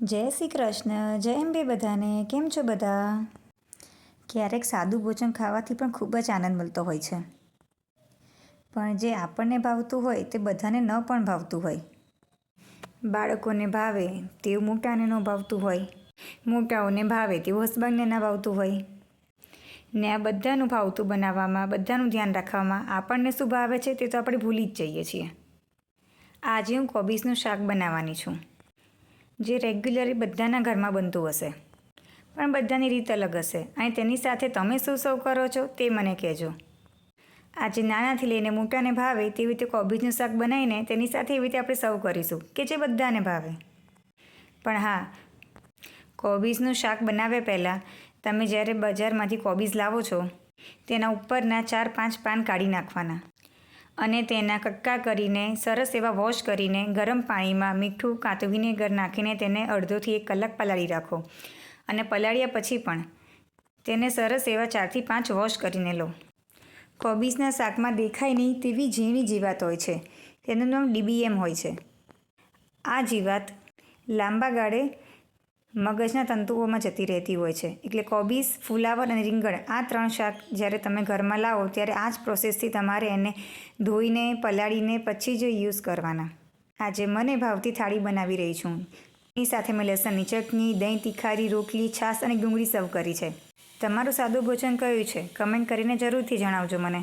જય શ્રી કૃષ્ણ. જય અંબે બધાને. કેમ છો બધા? ક્યારેક સાદું ભોજન ખાવાથી પણ ખૂબ જ આનંદ મળતો હોય છે, પણ જે આપણને ભાવતું હોય તે બધાને ન પણ ભાવતું હોય. બાળકોને ભાવે તેવું મોટાને ન ભાવતું હોય, મોટાઓને ભાવે તેવું હસબન્ડને ના ભાવતું હોય. ને આ બધાનું ભાવતું બનાવવામાં, બધાનું ધ્યાન રાખવામાં આપણને શું ભાવે છે તે તો આપણે ભૂલી જ જઈએ છીએ. આજે હું કોબીજનું શાક બનાવવાની છું, જે રેગ્યુલરી બધાના ઘરમાં બનતું હશે, પણ બધાની રીત અલગ હશે. અને તેની સાથે તમે શું સર્વ કરો છો તે મને કહેજો. આજે નાનાથી લઈને મોટાને ભાવે તેવી રીતે કોબીજનું શાક બનાવીને તેની સાથે એવી રીતે આપણે સર્વ કરીશું કે જે બધાને ભાવે. પણ હા, કોબીજનું શાક બનાવ્યા પહેલાં તમે જ્યારે બજારમાંથી કોબીજ લાવો છો તેના ઉપરના 4-5 પાન કાઢી નાખવાના અને તેના કટકા કરીને સરસ એવા વોશ કરીને ગરમ પાણીમાં મીઠું કાં તો વિનેગર નાખીને તેને અડધોથી 1 કલાક પલાળી રાખો. અને પલાળ્યા પછી પણ તેને સરસ એવા 4થી 5 વોશ કરીને લો. કોબીજના શાકમાં દેખાય નહીં તેવી ઝીણી જીવાત હોય છે, તેનું નામ DBM હોય છે. આ જીવાત લાંબા ગાળે મગજના તંતુઓમાં જતી રહેતી હોય છે. એટલે કોબીજ, ફુલાવર અને રીંગણ આ 3 શાક જ્યારે તમે ઘરમાં લાવો ત્યારે આ જ પ્રોસેસથી તમારે એને ધોઈને પલાળીને પછી જ યુઝ કરવાના. આજે મને ભાવતી થાળી બનાવી રહી છું. એની સાથે મેં લસણની ચટણી, દહીં, તીખારી, રોટલી, છાશ અને ડુંગળી સર્વ કરી છે. તમારું સાદું ભોજન કયું છે? કમેન્ટ કરીને જરૂરથી જણાવજો મને.